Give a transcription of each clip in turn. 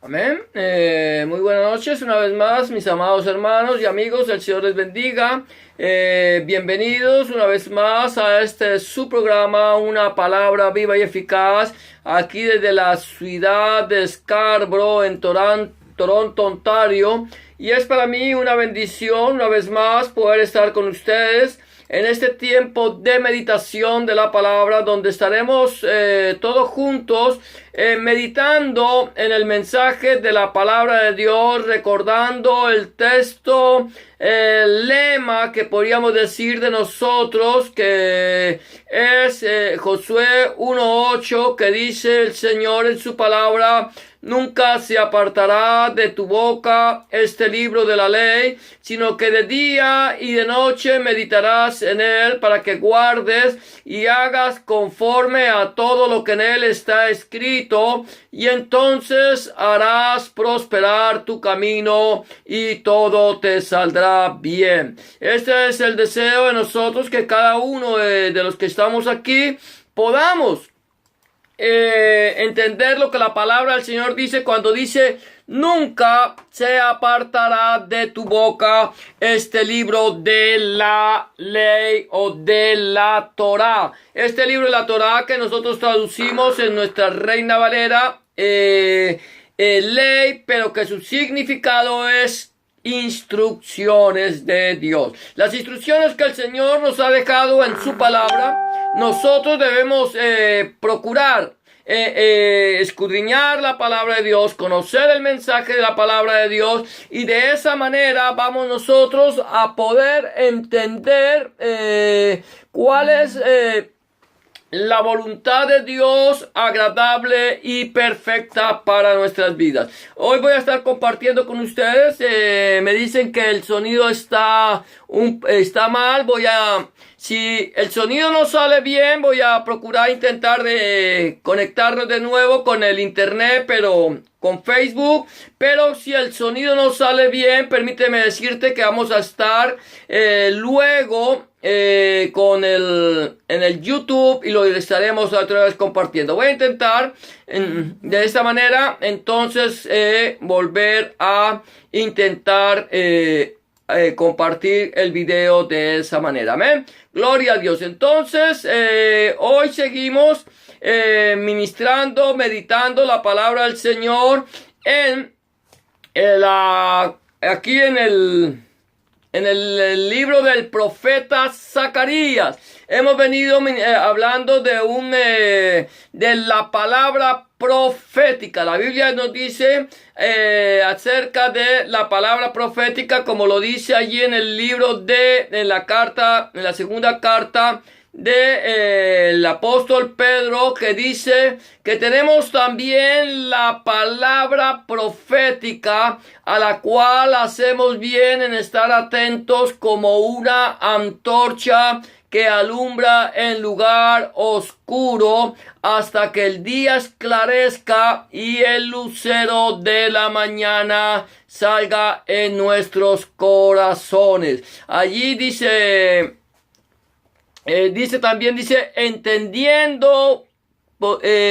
Amén. Muy buenas noches una vez más, mis amados hermanos y amigos. El Señor les bendiga. Bienvenidos una vez más a su programa, Una Palabra Viva y Eficaz, aquí desde la ciudad de Scarborough, en Toronto, Ontario. Y es para mí una bendición una vez más poder estar con ustedes en este tiempo de meditación de la palabra, donde estaremos todos juntos meditando en el mensaje de la palabra de Dios, recordando el texto, el lema que podríamos decir de nosotros, que es Josué 1:8, que dice el Señor en su palabra: nunca se apartará de tu boca este libro de la ley, sino que de día y de noche meditarás en él, para que guardes y hagas conforme a todo lo que en él está escrito, y entonces harás prosperar tu camino y todo te saldrá bien. Este es el deseo de nosotros, que cada uno de los que estamos aquí podamos entender lo que la palabra del Señor dice cuando dice: nunca se apartará de tu boca este libro de la ley o de la Torá. Este libro de la Torá, que nosotros traducimos en nuestra Reina Valera ley, pero que su significado es instrucciones de Dios. Las instrucciones que el Señor nos ha dejado en su palabra, nosotros debemos procurar escudriñar la palabra de Dios, conocer el mensaje de la palabra de Dios, y de esa manera vamos nosotros a poder entender cuál es la voluntad de Dios agradable y perfecta para nuestras vidas. Hoy voy a estar compartiendo con ustedes. Me dicen que el sonido está mal. Si el sonido no sale bien, voy a procurar intentar de conectarnos de nuevo con el internet, pero con Facebook. Pero si el sonido no sale bien, permíteme decirte que vamos a estar luego en el YouTube, y lo estaremos otra vez compartiendo. Voy a intentar de esta manera entonces volver a intentar compartir el video de esa manera. Amén. Gloria a Dios. Entonces hoy seguimos ministrando, meditando la palabra del Señor aquí en el libro del profeta Zacarías. Hemos venido hablando de la palabra profética. La Biblia nos dice acerca de la palabra profética, como lo dice allí en el libro en la segunda carta del apóstol Pedro, que dice que tenemos también la palabra profética, a la cual hacemos bien en estar atentos como una antorcha que alumbra en lugar oscuro, hasta que el día esclarezca y el lucero de la mañana salga en nuestros corazones. Allí dice entendiendo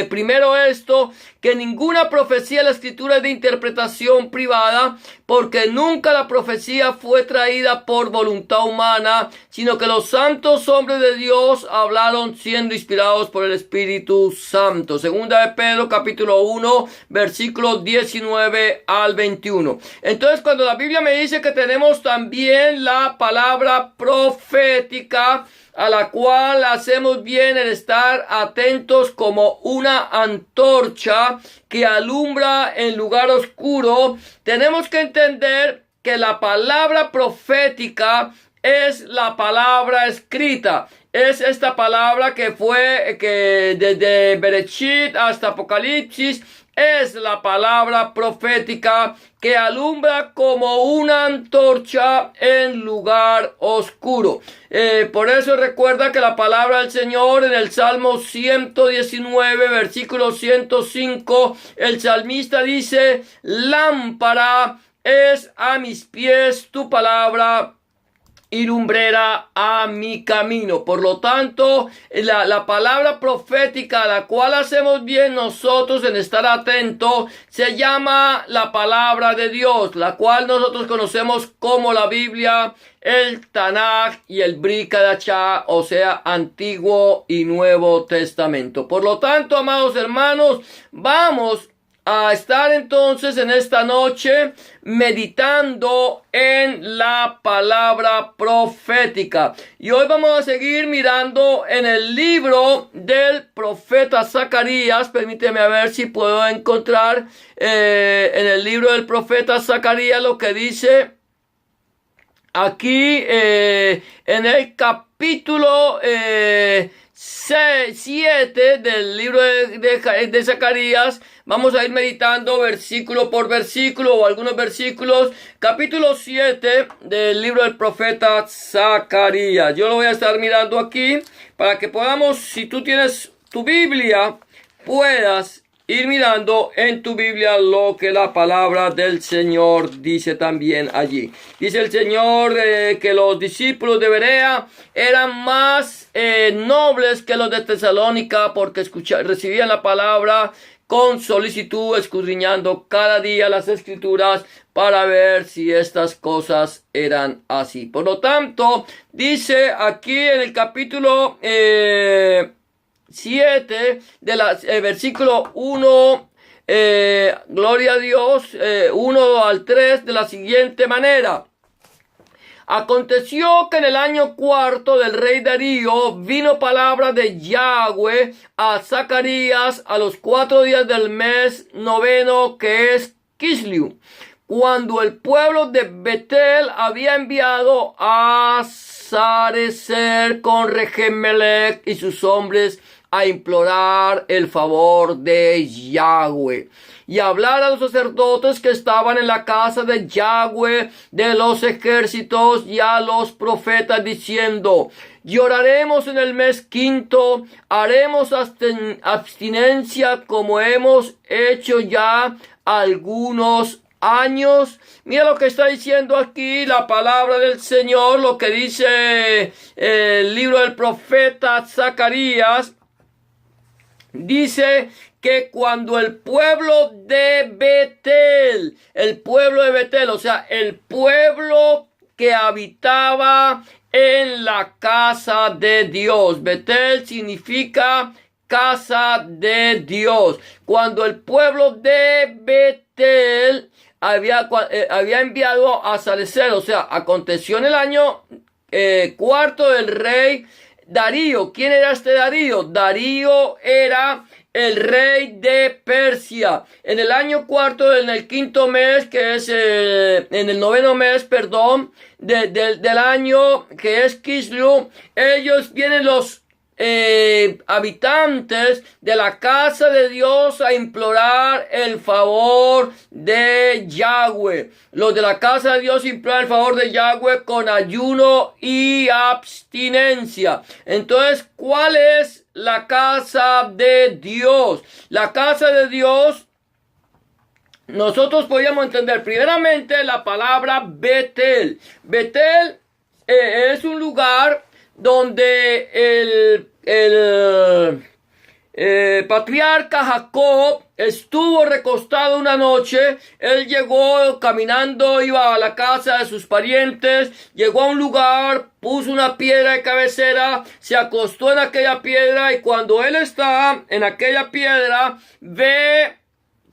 primero esto, que ninguna profecía de la Escritura es de interpretación privada, porque nunca la profecía fue traída por voluntad humana, sino que los santos hombres de Dios hablaron siendo inspirados por el Espíritu Santo. Segunda de Pedro, capítulo 1, versículos 19 al 21. Entonces, cuando la Biblia me dice que tenemos también la palabra profética, a la cual hacemos bien en estar atentos como una antorcha que alumbra en lugar oscuro, tenemos que entender que la palabra profética es la palabra escrita. Es esta palabra que desde Bereshit hasta Apocalipsis, es la palabra profética que alumbra como una antorcha en lugar oscuro. Por eso recuerda que la palabra del Señor en el Salmo 119, versículo 105, el salmista dice: lámpara es a mis pies tu palabra y lumbrera a mi camino. Por lo tanto, la palabra profética a la cual hacemos bien nosotros en estar atentos se llama la palabra de Dios, la cual nosotros conocemos como la Biblia, el Tanaj y el Brit Hadashah, o sea, Antiguo y Nuevo Testamento. Por lo tanto, amados hermanos, vamos a estar entonces en esta noche meditando en la palabra profética. Y hoy vamos a seguir mirando en el libro del profeta Zacarías. Permíteme a ver si puedo encontrar en el libro del profeta Zacarías lo que dice aquí en el capítulo 7 del libro de Zacarías. Vamos a ir meditando versículo por versículo o algunos versículos. Capítulo 7 del libro del profeta Zacarías. Yo lo voy a estar mirando aquí para que podamos, si tú tienes tu Biblia, puedas ir mirando en tu Biblia lo que la palabra del Señor dice también allí. Dice el Señor que los discípulos de Berea eran más nobles que los de Tesalónica, porque recibían la palabra con solicitud, escudriñando cada día las Escrituras para ver si estas cosas eran así. Por lo tanto, dice aquí en el capítulo 7 versículo 1, gloria a Dios, 1 al 3, de la siguiente manera. Aconteció que en el año cuarto del rey Darío vino palabra de Yahweh a Zacarías a los 4 días del mes noveno, que es Kislev, cuando el pueblo de Betel había enviado a Sarecer con Regemelech y sus hombres a implorar el favor de Yahweh y hablar a los sacerdotes que estaban en la casa de Yahweh de los ejércitos y a los profetas, diciendo: lloraremos en el mes quinto, haremos abstinencia como hemos hecho ya algunos años. Mira lo que está diciendo aquí la palabra del Señor, lo que dice el libro del profeta Zacarías. Dice que cuando el pueblo de Betel, o sea, el pueblo que habitaba en la casa de Dios. Betel significa casa de Dios. Cuando el pueblo de Betel había enviado a Sarecer, o sea, aconteció en el año cuarto del rey Darío. ¿Quién era este Darío? Darío era el rey de Persia. En el año cuarto, en el quinto mes, que es en el noveno mes, perdón, del año, que es Kislev, ellos vienen los habitantes de la casa de Dios a implorar el favor de Yahweh. Los de la casa de Dios imploran el favor de Yahweh con ayuno y abstinencia. Entonces, ¿cuál es la casa de Dios? La casa de Dios, nosotros podríamos entender primeramente la palabra Betel. Betel es un lugar donde el patriarca Jacob estuvo recostado una noche. Él llegó caminando, iba a la casa de sus parientes, llegó a un lugar, puso una piedra de cabecera, se acostó en aquella piedra, y cuando él está en aquella piedra,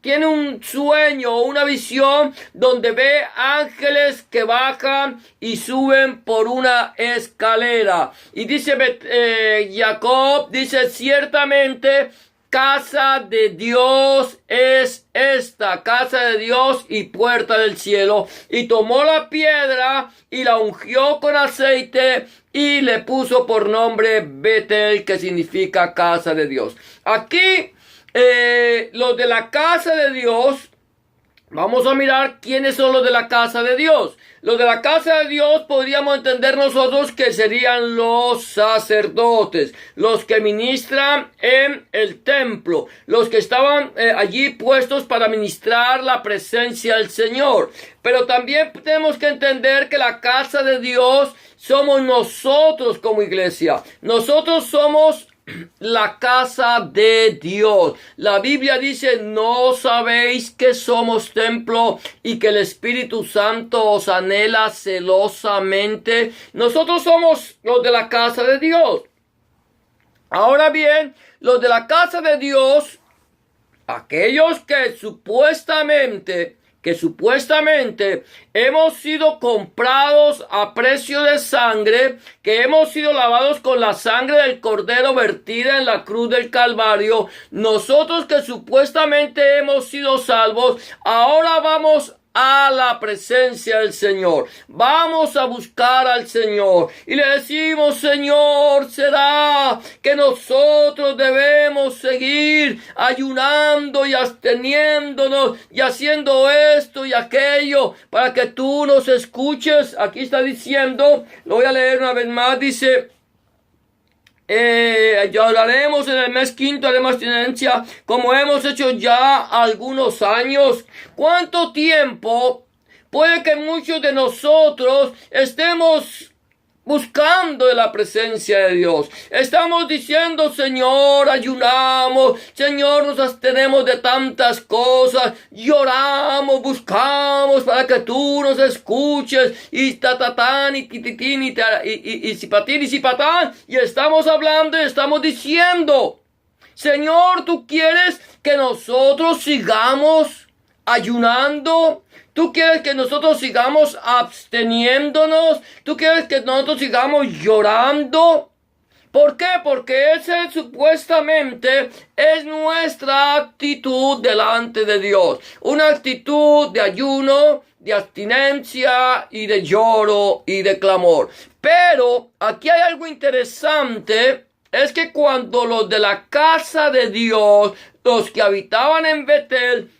tiene un sueño, una visión, donde ve ángeles que bajan y suben por una escalera. Y dice Jacob, dice: ciertamente casa de Dios es esta, casa de Dios y puerta del cielo. Y tomó la piedra y la ungió con aceite y le puso por nombre Betel, que significa casa de Dios. Aquí los de la casa de Dios Vamos a mirar quiénes son los de la casa de Dios. Los de la casa de Dios podríamos entender nosotros que serían los sacerdotes, los que ministran en el templo, los que estaban allí puestos para ministrar la presencia del Señor. Pero también tenemos que entender que la casa de Dios somos nosotros como iglesia. Nosotros somos la casa de Dios. La Biblia dice: ¿no sabéis que somos templo y que el Espíritu Santo os anhela celosamente? Nosotros somos los de la casa de Dios. Ahora bien, los de la casa de Dios, aquellos que supuestamente hemos sido comprados a precio de sangre, que hemos sido lavados con la sangre del Cordero vertida en la cruz del Calvario, nosotros que supuestamente hemos sido salvos, ahora vamos a la presencia del Señor. Vamos a buscar al Señor y le decimos: Señor, ¿será que nosotros debemos seguir ayunando y absteniéndonos y haciendo esto y aquello para que tú nos escuches? Aquí está diciendo, lo voy a leer una vez más, dice: lloraremos en el mes quinto de abstinencia, como hemos hecho ya algunos años. ¿Cuánto tiempo puede que muchos de nosotros estemos buscando de la presencia de Dios? Estamos diciendo: Señor, ayunamos, Señor, nos abstenemos de tantas cosas, lloramos, buscamos para que tú nos escuches, y tatatán, y tititín, y sipatín, y sipatán, y estamos hablando y estamos diciendo: Señor, tú quieres que nosotros sigamos ayunando. Tú quieres que nosotros sigamos absteniéndonos. Tú quieres que nosotros sigamos llorando. ¿Por qué? Porque ese supuestamente es nuestra actitud delante de Dios. Una actitud de ayuno, de abstinencia y de lloro y de clamor. Pero aquí hay algo interesante. Es que cuando los de la casa de Dios, los que habitaban en Betel,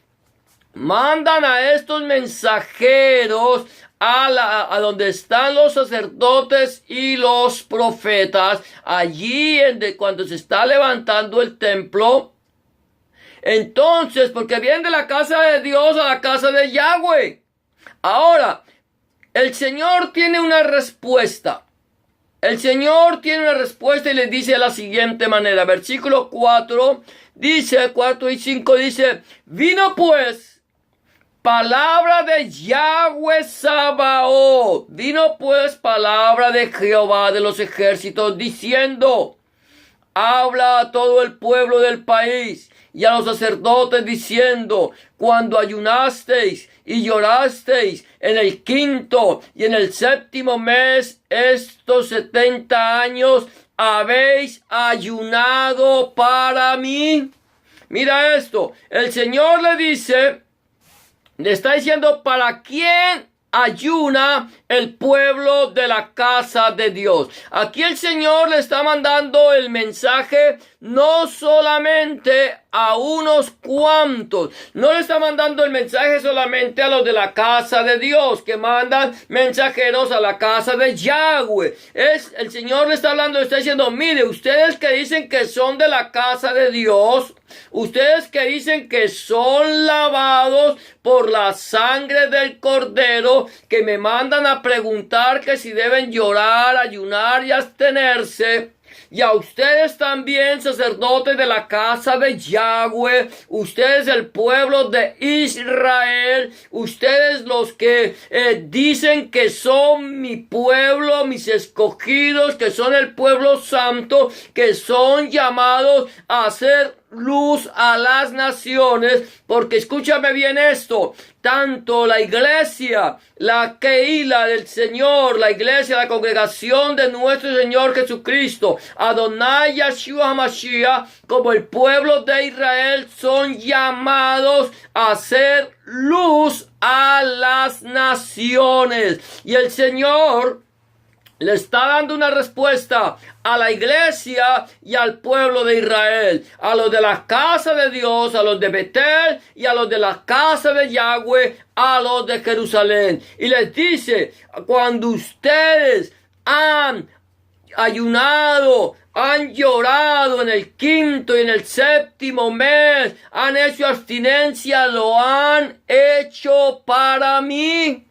mandan a estos mensajeros a donde están los sacerdotes y los profetas, allí cuando se está levantando el templo, entonces, porque vienen de la casa de Dios a la casa de Yahweh. Ahora, el Señor tiene una respuesta. El Señor tiene una respuesta y les dice de la siguiente manera. Versículo 4 dice, 4 y 5 dice: vino pues palabra de Yahweh Sabaoth. Vino pues palabra de Jehová de los ejércitos, diciendo: habla a todo el pueblo del país y a los sacerdotes, diciendo: cuando ayunasteis y llorasteis en el quinto y en el séptimo mes, estos 70 años, ¿habéis ayunado para mí? Mira esto, el Señor le está diciendo para quién ayuna el pueblo de la casa de Dios. Aquí el Señor le está mandando el mensaje no solamente a unos cuantos, no le está mandando el mensaje solamente a los de la casa de Dios, que mandan mensajeros a la casa de Yahweh. El Señor le está hablando, le está diciendo: mire, ustedes que dicen que son de la casa de Dios, ustedes que dicen que son lavados por la sangre del Cordero, que me mandan a preguntar que si deben llorar, ayunar y abstenerse. Y a ustedes también, sacerdotes de la casa de Yahweh, ustedes el pueblo de Israel, ustedes los que dicen que son mi pueblo, mis escogidos, que son el pueblo santo, que son llamados a hacer luz a las naciones, porque escúchame bien esto: tanto la iglesia, la Keilah del Señor, la iglesia, la congregación de nuestro Señor Jesucristo, Adonai Yahshua HaMashiach, como el pueblo de Israel, son llamados a hacer luz a las naciones. Y el Señor Le está dando una respuesta a la iglesia y al pueblo de Israel, a los de la casa de Dios, a los de Betel y a los de la casa de Yahweh, a los de Jerusalén. Y les dice, cuando ustedes han ayunado, han llorado en el quinto y en el séptimo mes, han hecho abstinencia, lo han hecho para mí.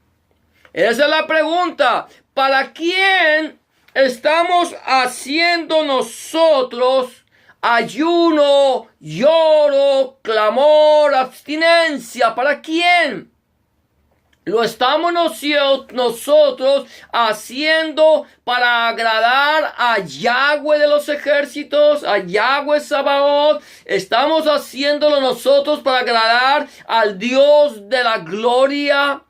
Esa es la pregunta. ¿Para quién estamos haciendo nosotros ayuno, lloro, clamor, abstinencia? ¿Para quién? Lo estamos nosotros haciendo para agradar a Yahweh de los ejércitos, a Yahweh Sabaoth. Estamos haciéndolo nosotros para agradar al Dios de la gloria,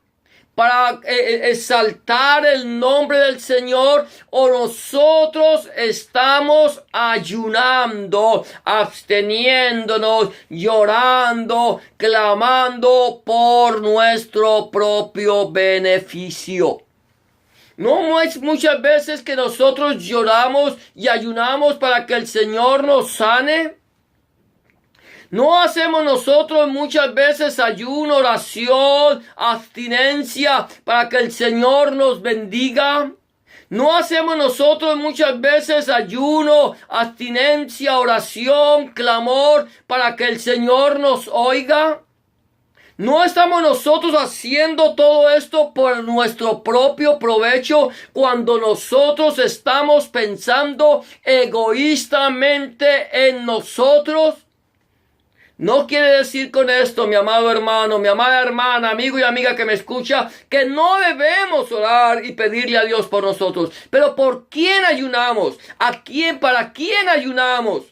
para exaltar el nombre del Señor, o nosotros estamos ayunando, absteniéndonos, llorando, clamando por nuestro propio beneficio. No es muchas veces que nosotros lloramos y ayunamos para que el Señor nos sane. ¿No hacemos nosotros muchas veces ayuno, oración, abstinencia para que el Señor nos bendiga? ¿No hacemos nosotros muchas veces ayuno, abstinencia, oración, clamor para que el Señor nos oiga? ¿No estamos nosotros haciendo todo esto por nuestro propio provecho cuando nosotros estamos pensando egoístamente en nosotros? No quiere decir con esto, mi amado hermano, mi amada hermana, amigo y amiga que me escucha, que no debemos orar y pedirle a Dios por nosotros. Pero ¿por quién ayunamos? ¿A quién? ¿Para quién ayunamos?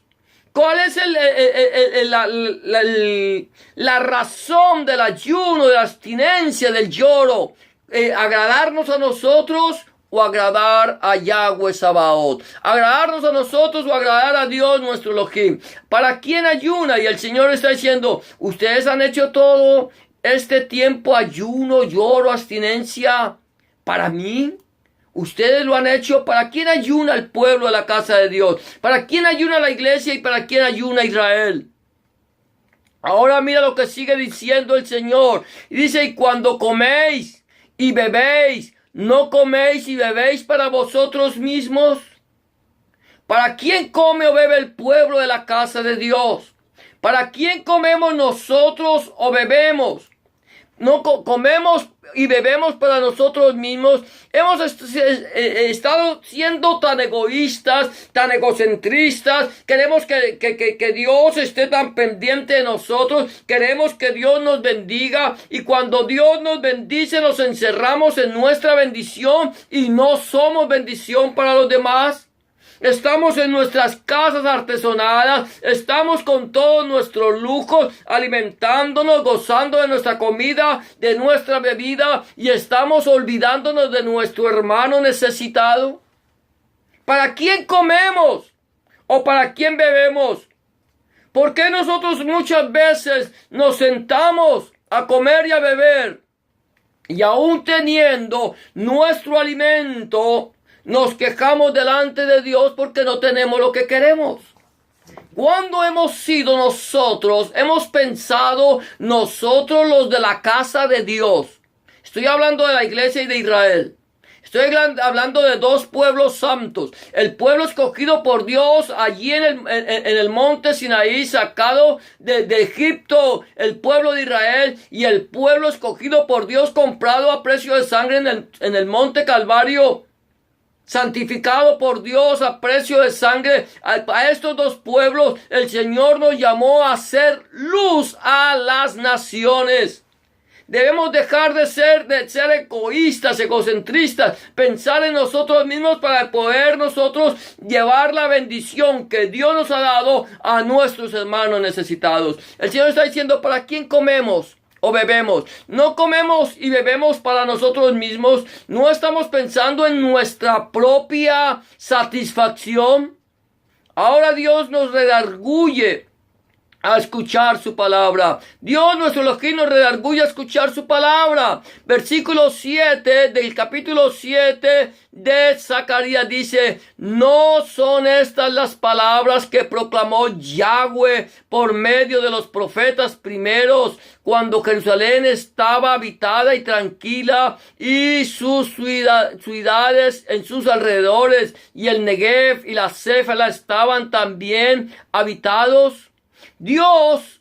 ¿Cuál es la razón del ayuno, de la abstinencia, del lloro? ¿Agradarnos a nosotros o agradar a Yahweh Sabaoth? ¿Agradarnos a nosotros o agradar a Dios nuestro Elohim? ¿Para quién ayuna? Y el Señor está diciendo, ustedes han hecho todo este tiempo ayuno, lloro, abstinencia para mí. Ustedes lo han hecho. ¿Para quién ayuna el pueblo de la casa de Dios? ¿Para quién ayuna la iglesia y para quién ayuna Israel? Ahora mira lo que sigue diciendo el Señor. Y dice, y cuando coméis y bebéis, ¿no coméis y bebéis para vosotros mismos? ¿Para quién come o bebe el pueblo de la casa de Dios? ¿Para quién comemos nosotros o bebemos? No comemos y bebemos para nosotros mismos. Hemos estado siendo tan egoístas, tan egocentristas. Queremos que Dios esté tan pendiente de nosotros. Queremos que Dios nos bendiga. Y cuando Dios nos bendice, nos encerramos en nuestra bendición y no somos bendición para los demás. Estamos en nuestras casas artesonadas, estamos con todos nuestros lujos, alimentándonos, gozando de nuestra comida, de nuestra bebida, y estamos olvidándonos de nuestro hermano necesitado. ¿Para quién comemos o para quién bebemos? ¿Por qué nosotros muchas veces nos sentamos a comer y a beber y aún teniendo nuestro alimento, nos quejamos delante de Dios porque no tenemos lo que queremos? ¿Cuándo hemos sido nosotros, hemos pensado nosotros los de la casa de Dios? Estoy hablando de la iglesia y de Israel. Estoy hablando de dos pueblos santos. El pueblo escogido por Dios allí en el monte Sinaí, sacado de Egipto, el pueblo de Israel, y el pueblo escogido por Dios, comprado a precio de sangre en el monte Calvario, santificado por Dios a precio de sangre. A estos dos pueblos el Señor nos llamó a hacer luz a las naciones. Debemos dejar de ser egoístas, egocentristas, pensar en nosotros mismos para poder nosotros llevar la bendición que Dios nos ha dado a nuestros hermanos necesitados. El Señor está diciendo, ¿para quién comemos o bebemos? No comemos y bebemos para nosotros mismos. No estamos pensando en nuestra propia satisfacción. Ahora Dios nos redarguye a escuchar su palabra. Dios nuestro Elohim nos redarguye a escuchar su palabra. Versículo 7 del capítulo 7 de Zacarías dice: no son estas las palabras que proclamó Yahweh por medio de los profetas primeros, cuando Jerusalén estaba habitada y tranquila, y sus ciudades en sus alrededores, y el Negev y la Céfala estaban también habitados. Dios,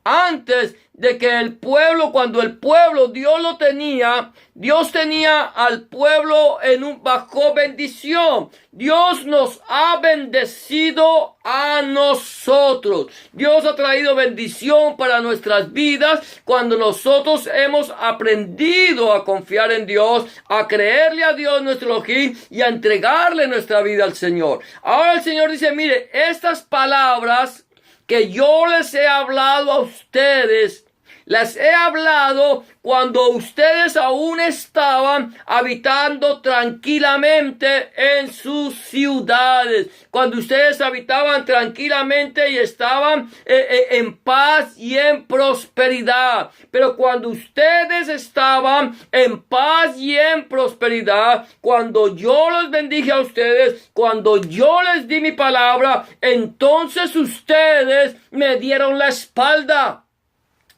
antes de que el pueblo, cuando el pueblo Dios lo tenía, Dios tenía al pueblo bajo bendición. Dios nos ha bendecido a nosotros. Dios ha traído bendición para nuestras vidas cuando nosotros hemos aprendido a confiar en Dios, a creerle a Dios nuestro Elohim y a entregarle nuestra vida al Señor. Ahora el Señor dice: mire, estas palabras que yo les he hablado a ustedes, las he hablado cuando ustedes aún estaban habitando tranquilamente en sus ciudades, cuando ustedes habitaban tranquilamente y estaban en paz y en prosperidad. Pero cuando ustedes estaban en paz y en prosperidad, cuando yo los bendije a ustedes, cuando yo les di mi palabra, entonces ustedes me dieron la espalda.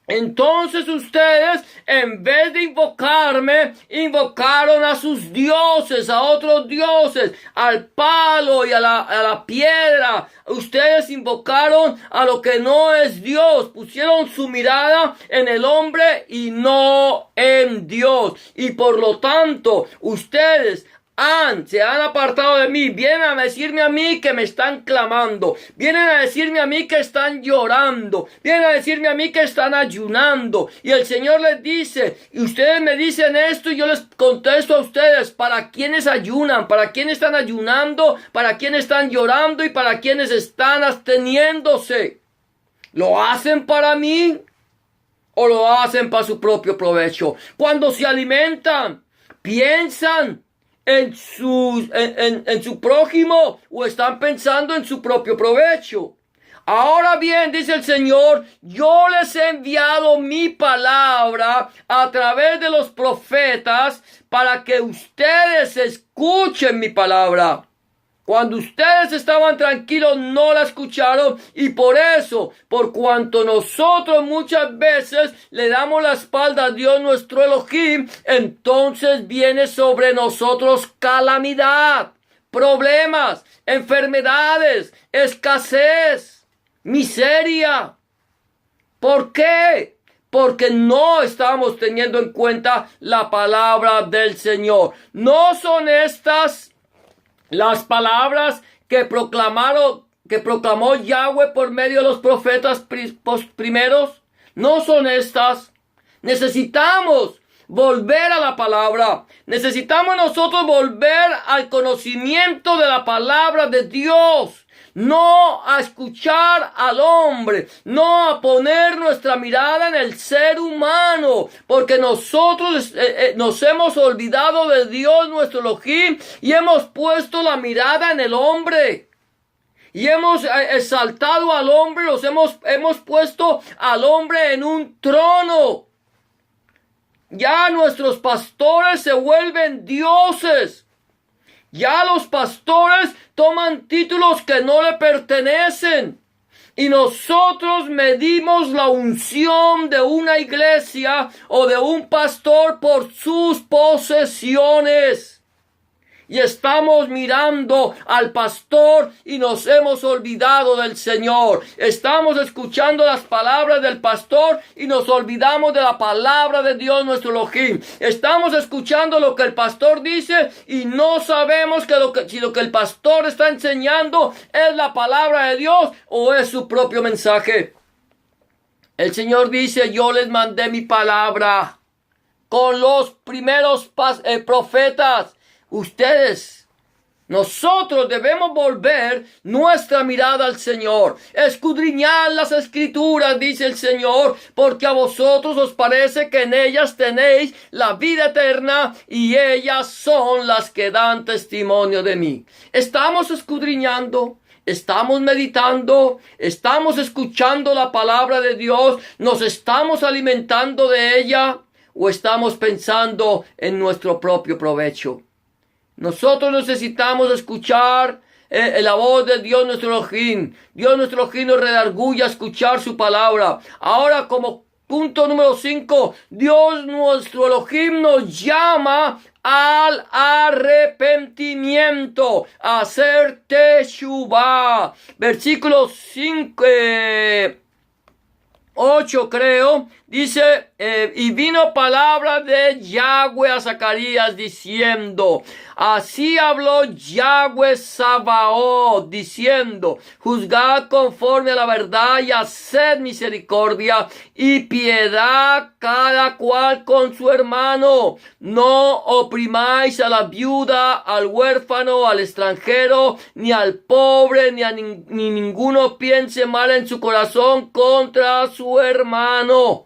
Entonces ustedes, en vez de invocarme, invocaron a sus dioses, a otros dioses, al palo y a la piedra. Ustedes invocaron a lo que no es Dios. Pusieron su mirada en el hombre y no en Dios. Y por lo tanto, ustedes se han apartado de mí. Vienen a decirme a mí que me están clamando. Vienen a decirme a mí que están llorando. Vienen a decirme a mí que están ayunando. Y el Señor les dice, y ustedes me dicen esto, y yo les contesto a ustedes: ¿para quiénes ayunan? ¿Para quiénes están ayunando? ¿Para quiénes están llorando? ¿Y para quiénes están absteniéndose? ¿Lo hacen para mí o lo hacen para su propio provecho? Cuando se alimentan, piensan en su prójimo, o están pensando en su propio provecho. Ahora bien, dice el Señor, yo les he enviado mi palabra a través de los profetas para que ustedes escuchen mi palabra. Cuando ustedes estaban tranquilos, no la escucharon, y por eso, por cuanto nosotros muchas veces le damos la espalda a Dios nuestro Elohim, entonces viene sobre nosotros calamidad, problemas, enfermedades, escasez, miseria. ¿Por qué? Porque no estamos teniendo en cuenta la palabra del Señor. No son estas las palabras que proclamó Yahweh por medio de los profetas primeros. No son estas. Necesitamos volver a la palabra. Necesitamos nosotros volver al conocimiento de la palabra de Dios. No a escuchar al hombre, no a poner nuestra mirada en el ser humano, porque nosotros nos hemos olvidado de Dios nuestro Elohim y hemos puesto la mirada en el hombre. Y hemos exaltado al hombre, hemos puesto al hombre en un trono. Ya nuestros pastores se vuelven dioses. Ya los pastores toman títulos que no le pertenecen. Y nosotros medimos la unción de una iglesia o de un pastor por sus posesiones. Y estamos mirando al pastor y nos hemos olvidado del Señor. Estamos escuchando las palabras del pastor y nos olvidamos de la palabra de Dios nuestro Elohim. Estamos escuchando lo que el pastor dice y no sabemos si lo que el pastor está enseñando es la palabra de Dios o es su propio mensaje. El Señor dice: yo les mandé mi palabra con los primeros profetas. Nosotros debemos volver nuestra mirada al Señor. Escudriñad las Escrituras, dice el Señor, porque a vosotros os parece que en ellas tenéis la vida eterna, y ellas son las que dan testimonio de mí. Estamos escudriñando, estamos meditando, estamos escuchando la palabra de Dios, nos estamos alimentando de ella o estamos pensando en nuestro propio provecho. Nosotros necesitamos escuchar la voz de Dios nuestro Elohim. Dios nuestro Elohim nos redarguye a escuchar su palabra. Ahora, como punto número 5, Dios nuestro Elohim nos llama al arrepentimiento, a hacer teshuvah. Versículo 5, 8 creo, dice, y vino palabra de Yahweh a Zacarías diciendo, así habló Yahweh Sabaoth, diciendo, juzgad conforme a la verdad y haced misericordia y piedad cada cual con su hermano. No oprimáis a la viuda, al huérfano, al extranjero, ni al pobre, ni ninguno piense mal en su corazón contra su hermano.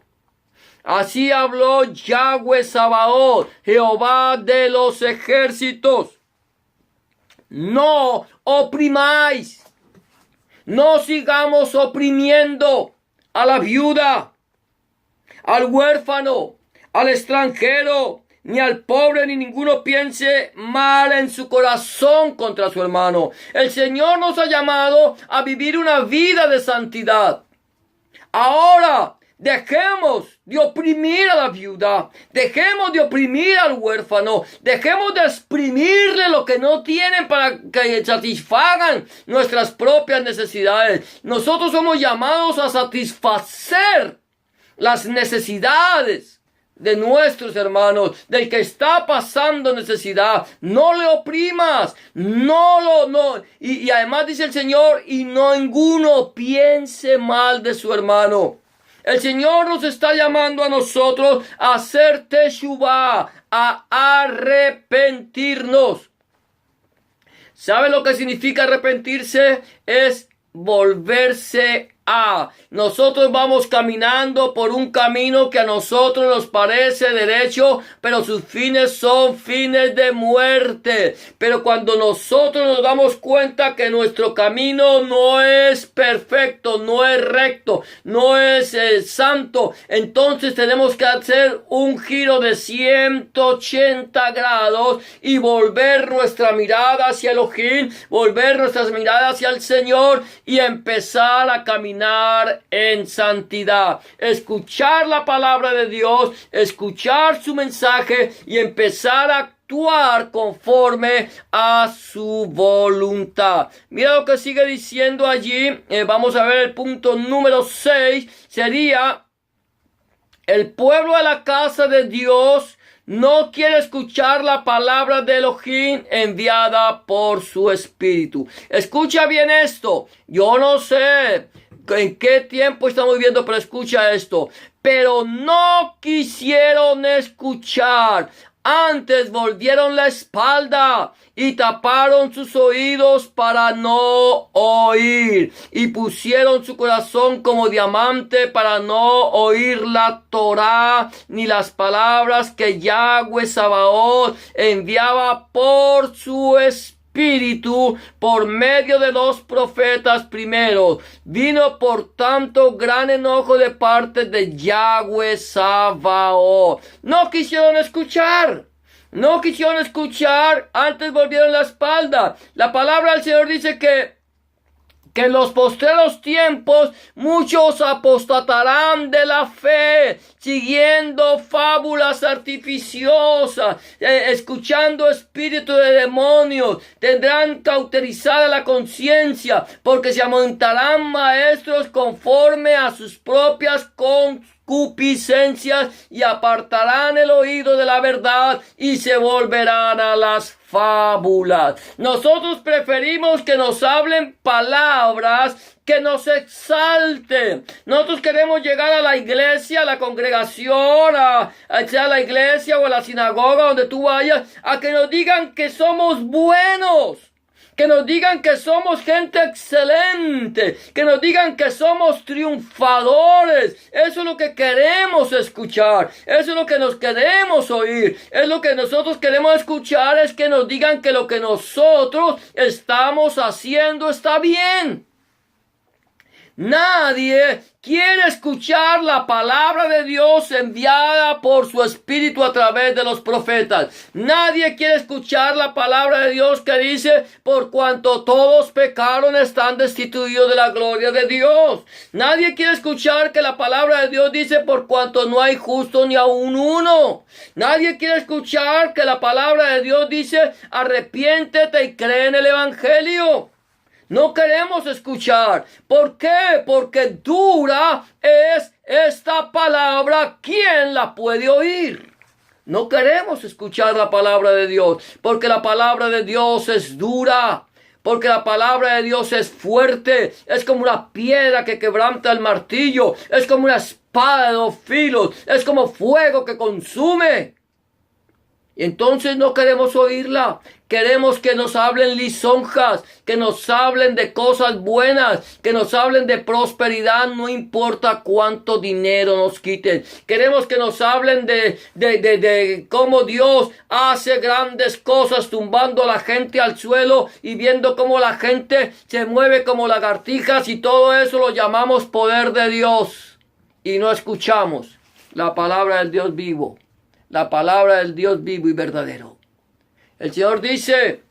Así habló Yahweh Sabaoth, Jehová de los ejércitos. No oprimáis, no sigamos oprimiendo a la viuda, al huérfano, al extranjero, ni al pobre, ni ninguno piense mal en su corazón contra su hermano. El Señor nos ha llamado a vivir una vida de santidad. Ahora, dejemos de oprimir a la viuda, dejemos de oprimir al huérfano, dejemos de exprimirle lo que no tienen para que satisfagan nuestras propias necesidades. Nosotros somos llamados a satisfacer las necesidades de nuestros hermanos, del que está pasando necesidad. No le oprimas, y además dice el Señor, y no ninguno piense mal de su hermano. El Señor nos está llamando a nosotros a hacer teshuvah, a arrepentirnos. ¿Sabe lo que significa arrepentirse? Es volverse a. Nosotros vamos caminando por un camino que a nosotros nos parece derecho, pero sus fines son fines de muerte. Pero cuando nosotros nos damos cuenta que nuestro camino no es perfecto, no es recto, no es santo, entonces tenemos que hacer un giro de 180 grados y volver nuestra mirada hacia Elohim, volver nuestras miradas hacia el Señor y empezar a caminar en santidad, escuchar la palabra de Dios, escuchar su mensaje y empezar a actuar conforme a su voluntad. Mira lo que sigue diciendo allí. Vamos a ver el punto número 6. Sería: el pueblo de la casa de Dios no quiere escuchar la palabra de Elohim enviada por su espíritu. Escucha bien esto. Yo no sé en qué tiempo estamos viviendo, pero escucha esto. Pero no quisieron escuchar. Antes volvieron la espalda y taparon sus oídos para no oír. Y pusieron su corazón como diamante para no oír la Torá ni las palabras que Yahweh Sabaoth enviaba por su espíritu por medio de los profetas primeros. Vino por tanto gran enojo de parte de Yahweh Sabaoth. No quisieron escuchar. Antes volvieron la espalda. La palabra del Señor dice que en los postreros tiempos muchos apostatarán de la fe, siguiendo fábulas artificiosas, escuchando espíritus de demonios, tendrán cauterizada la conciencia, porque se amontarán maestros conforme a sus propias concupiscencias y apartarán el oído de la verdad y se volverán a las fábulas. Nosotros preferimos que nos hablen palabras que nos exalten. Nosotros queremos llegar a la iglesia, a la congregación, sea la iglesia o a la sinagoga donde tú vayas, a que nos digan que somos buenos, que nos digan que somos gente excelente, que nos digan que somos triunfadores. Eso es lo que queremos escuchar, eso es lo que nos queremos oír, es lo que nosotros queremos escuchar, es que nos digan que lo que nosotros estamos haciendo está bien. Nadie quiere escuchar la palabra de Dios enviada por su Espíritu a través de los profetas. Nadie quiere escuchar la palabra de Dios que dice, por cuanto todos pecaron están destituidos de la gloria de Dios. Nadie quiere escuchar que la palabra de Dios dice, por cuanto no hay justo ni aun uno. Nadie quiere escuchar que la palabra de Dios dice, arrepiéntete y cree en el Evangelio. No queremos escuchar. ¿Por qué? Porque dura es esta palabra. ¿Quién la puede oír? No queremos escuchar la palabra de Dios, porque la palabra de Dios es dura. Porque la palabra de Dios es fuerte. Es como una piedra que quebranta el martillo. Es como una espada de dos filos. Es como fuego que consume. Y entonces no queremos oírla. Queremos que nos hablen lisonjas, que nos hablen de cosas buenas, que nos hablen de prosperidad, no importa cuánto dinero nos quiten. Queremos que nos hablen de cómo Dios hace grandes cosas, tumbando a la gente al suelo y viendo cómo la gente se mueve como lagartijas, y todo eso lo llamamos poder de Dios. Y no escuchamos la palabra del Dios vivo. La palabra del Dios vivo y verdadero. El Señor dice,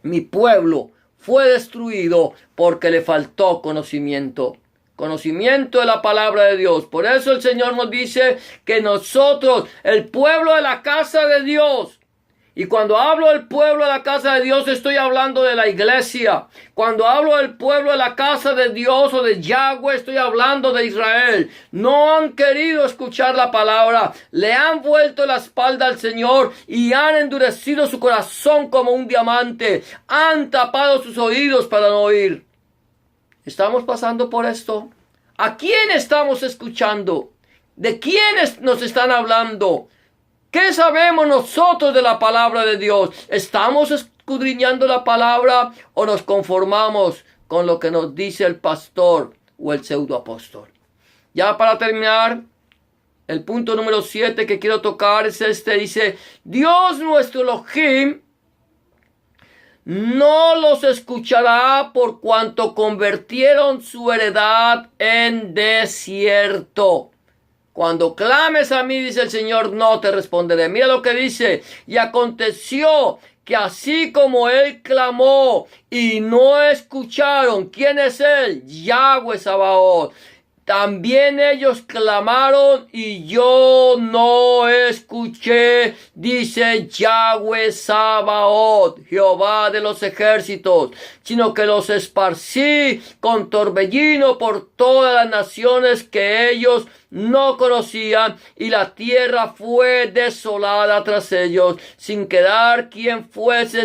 mi pueblo fue destruido porque le faltó conocimiento. Conocimiento de la palabra de Dios. Por eso el Señor nos dice que nosotros, el pueblo de la casa de Dios, y cuando hablo del pueblo de la casa de Dios, estoy hablando de la iglesia. Cuando hablo del pueblo de la casa de Dios o de Yahweh, estoy hablando de Israel. No han querido escuchar la palabra. Le han vuelto la espalda al Señor y han endurecido su corazón como un diamante. Han tapado sus oídos para no oír. ¿Estamos pasando por esto? ¿A quién estamos escuchando? ¿De quiénes nos están hablando? ¿Qué sabemos nosotros de la palabra de Dios? ¿Estamos escudriñando la palabra o nos conformamos con lo que nos dice el pastor o el pseudoapóstol? Ya para terminar, el punto número 7 que quiero tocar es este. Dice, Dios nuestro Elohim no los escuchará por cuanto convirtieron su heredad en desierto. Cuando clames a mí, dice el Señor, no te responderé. Mira lo que dice. Y aconteció que así como él clamó y no escucharon, ¿quién es él? Yahweh Sabaoth. También ellos clamaron y yo no escuché, dice Yahweh Sabaoth, Jehová de los ejércitos, sino que los esparcí con torbellino por todas las naciones que ellos no conocían, y la tierra fue desolada tras ellos, sin quedar quien fuese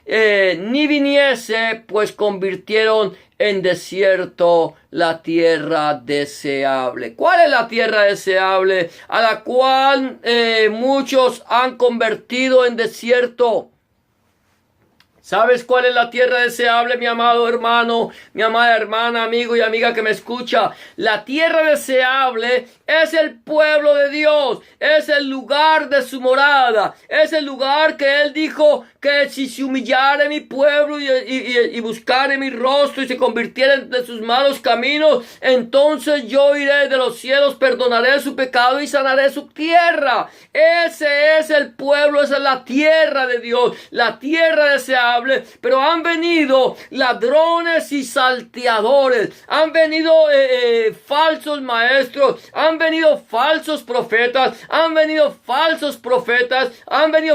ni viniese, pues convirtieron en desierto la tierra deseable. ¿Cuál es la tierra deseable a la cual muchos han convertido en desierto? ¿Sabes cuál es la tierra deseable, mi amado hermano, mi amada hermana, amigo y amiga que me escucha? La tierra deseable es el pueblo de Dios, es el lugar de su morada, es el lugar que Él dijo que si se humillare mi pueblo y buscare mi rostro y se convirtiera de sus malos caminos, entonces yo iré de los cielos, perdonaré su pecado y sanaré su tierra. Ese es el pueblo, esa es la tierra de Dios, la tierra deseable. Pero han venido ladrones y salteadores, han venido falsos maestros, han venido falsos profetas, han venido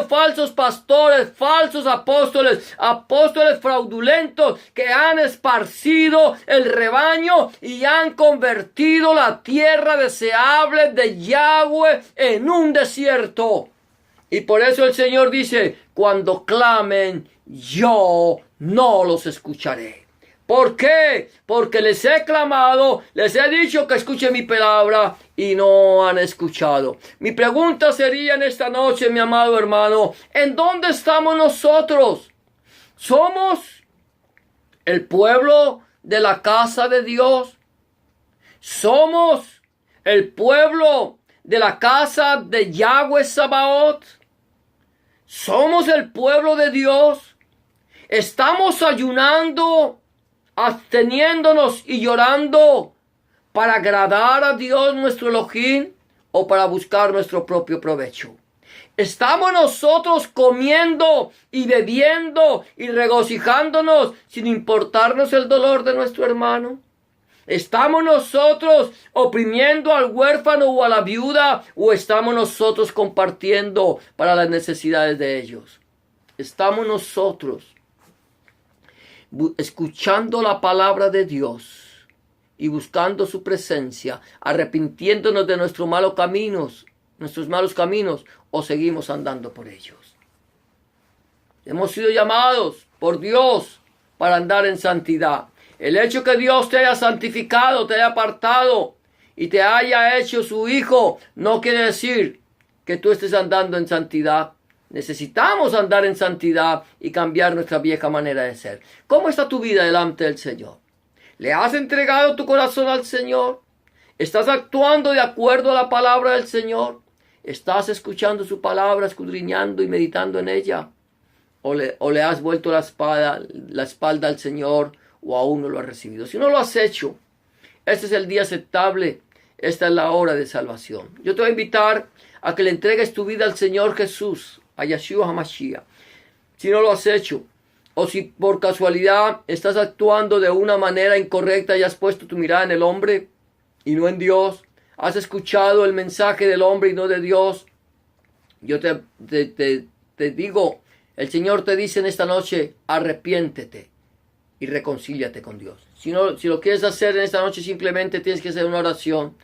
falsos pastores, falsos apóstoles, apóstoles fraudulentos que han esparcido el rebaño y han convertido la tierra deseable de Yahweh en un desierto. Y por eso el Señor dice, cuando clamen, yo no los escucharé. ¿Por qué? Porque les he clamado, les he dicho que escuchen mi palabra y no han escuchado. Mi pregunta sería en esta noche, mi amado hermano, ¿en dónde estamos nosotros? Somos el pueblo de la casa de Dios. Somos el pueblo de la casa de Yahweh Sabaoth. Somos el pueblo de Dios. Estamos ayunando, absteniéndonos y llorando para agradar a Dios nuestro Elohim o para buscar nuestro propio provecho. Estamos nosotros comiendo y bebiendo y regocijándonos sin importarnos el dolor de nuestro hermano. ¿Estamos nosotros oprimiendo al huérfano o a la viuda, o estamos nosotros compartiendo para las necesidades de ellos? Estamos nosotros escuchando la palabra de Dios y buscando su presencia, arrepintiéndonos de nuestros malos caminos, o seguimos andando por ellos. Hemos sido llamados por Dios para andar en santidad. El hecho que Dios te haya santificado, te haya apartado y te haya hecho su hijo, no quiere decir que tú estés andando en santidad. Necesitamos andar en santidad y cambiar nuestra vieja manera de ser. ¿Cómo está tu vida delante del Señor? ¿Le has entregado tu corazón al Señor? ¿Estás actuando de acuerdo a la palabra del Señor? ¿Estás escuchando su palabra, escudriñando y meditando en ella? ¿O le has vuelto la espalda al Señor, o aún no lo has recibido? Si no lo has hecho, este es el día aceptable. Esta es la hora de salvación. Yo te voy a invitar a que le entregues tu vida al Señor Jesús, a Yeshua HaMashiach. Si no lo has hecho, o si por casualidad estás actuando de una manera incorrecta y has puesto tu mirada en el hombre y no en Dios, has escuchado el mensaje del hombre y no de Dios, yo te digo, el Señor te dice en esta noche, arrepiéntete y reconcíliate con Dios. Si lo quieres hacer en esta noche, simplemente tienes que hacer una oración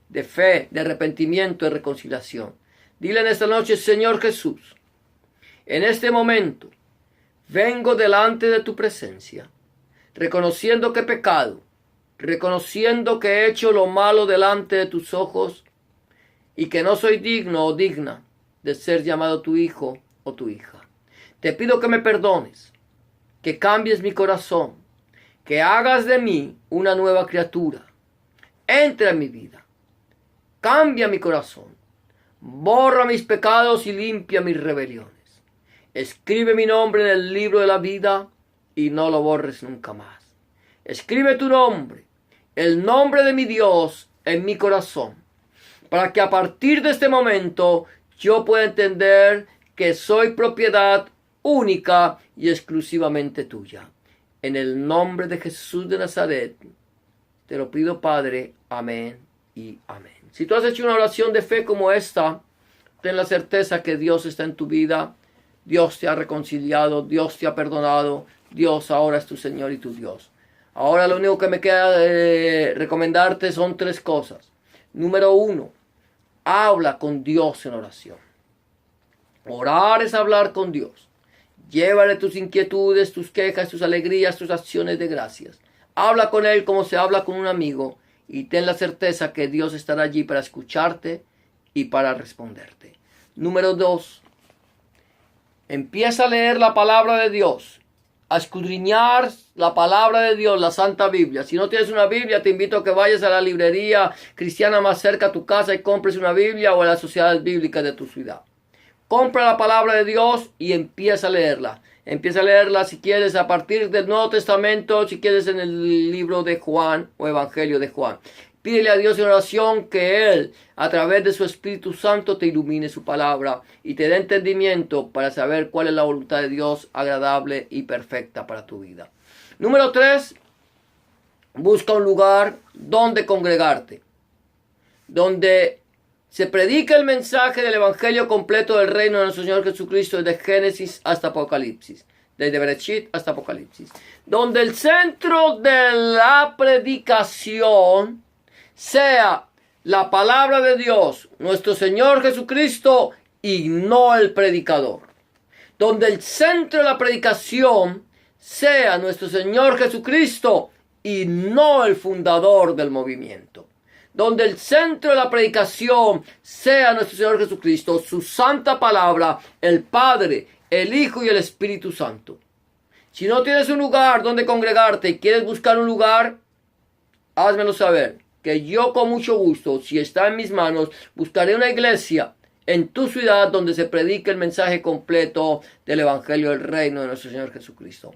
de fe, de arrepentimiento, de reconciliación. Dile en esta noche, Señor Jesús, en este momento vengo delante de tu presencia, reconociendo que he pecado, reconociendo que he hecho lo malo delante de tus ojos y que no soy digno o digna de ser llamado tu hijo o tu hija. Te pido que me perdones, que cambies mi corazón, que hagas de mí una nueva criatura. Entra en mi vida, cambia mi corazón, borra mis pecados y limpia mis rebeliones. Escribe mi nombre en el libro de la vida y no lo borres nunca más. Escribe tu nombre, el nombre de mi Dios, en mi corazón, para que a partir de este momento yo pueda entender que soy propiedad única y exclusivamente tuya. En el nombre de Jesús de Nazaret, te lo pido, Padre. Amén y amén. Si tú has hecho una oración de fe como esta, ten la certeza que Dios está en tu vida. Dios te ha reconciliado, Dios te ha perdonado, Dios ahora es tu Señor y tu Dios. Ahora lo único que me queda recomendarte son 3 cosas. Número 1, habla con Dios en oración. Orar es hablar con Dios. Llévale tus inquietudes, tus quejas, tus alegrías, tus acciones de gracias. Habla con Él como se habla con un amigo y ten la certeza que Dios estará allí para escucharte y para responderte. Número 2, empieza a leer la palabra de Dios, a escudriñar la palabra de Dios, la Santa Biblia. Si no tienes una Biblia, te invito a que vayas a la librería cristiana más cerca a tu casa y compres una Biblia, o a las sociedades bíblicas de tu ciudad. Compra la palabra de Dios y empieza a leerla. Empieza a leerla si quieres a partir del Nuevo Testamento, si quieres en el libro de Juan o Evangelio de Juan. Pídele a Dios en oración que Él, a través de su Espíritu Santo, te ilumine su palabra y te dé entendimiento para saber cuál es la voluntad de Dios agradable y perfecta para tu vida. Número 3, busca un lugar donde congregarte, donde se predica el mensaje del Evangelio completo del reino de nuestro Señor Jesucristo desde Génesis hasta Apocalipsis, desde Bereshit hasta Apocalipsis, donde el centro de la predicación sea la palabra de Dios, nuestro Señor Jesucristo, y no el predicador. Donde el centro de la predicación sea nuestro Señor Jesucristo y no el fundador del movimiento. Donde el centro de la predicación sea nuestro Señor Jesucristo, su santa palabra, el Padre, el Hijo y el Espíritu Santo. Si no tienes un lugar donde congregarte y quieres buscar un lugar, házmelo saber, que yo con mucho gusto, si está en mis manos, buscaré una iglesia en tu ciudad donde se predique el mensaje completo del Evangelio del Reino de nuestro Señor Jesucristo.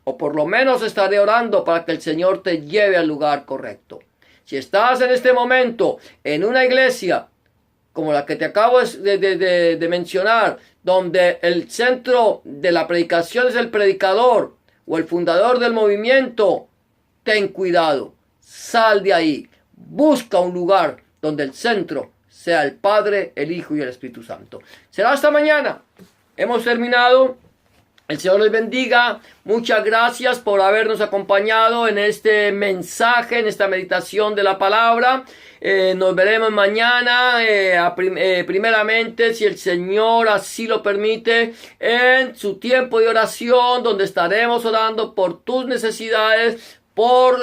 O por lo menos estaré orando para que el Señor te lleve al lugar correcto. Si estás en este momento en una iglesia como la que te acabo de mencionar, donde el centro de la predicación es el predicador o el fundador del movimiento, ten cuidado, sal de ahí, busca un lugar donde el centro sea el Padre, el Hijo y el Espíritu Santo. Será hasta mañana. Hemos terminado. El Señor les bendiga. Muchas gracias por habernos acompañado en este mensaje, en esta meditación de la palabra. Nos veremos mañana, primeramente, si el Señor así lo permite, en su tiempo de oración, donde estaremos orando por tus necesidades, por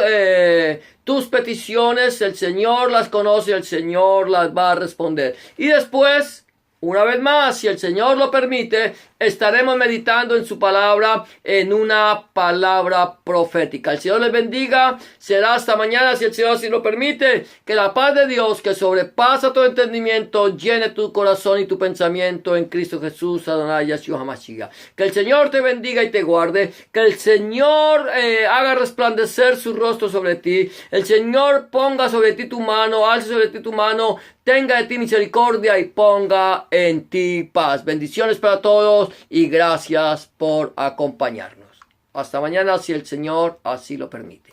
tus peticiones. El Señor las conoce, el Señor las va a responder. Y después, una vez más, si el Señor lo permite, estaremos meditando en su palabra, en una palabra profética. El Señor les bendiga. Será hasta mañana, si el Señor así lo permite. Que la paz de Dios, que sobrepasa todo entendimiento, llene tu corazón y tu pensamiento en Cristo Jesús, Adonai Yeshua HaMashiach. Que el Señor te bendiga y te guarde. Que el Señor haga resplandecer su rostro sobre ti. El Señor ponga sobre ti tu mano, alce sobre ti tu mano, tenga de ti misericordia y ponga en ti paz. Bendiciones para todos y gracias por acompañarnos. Hasta mañana, si el Señor así lo permite.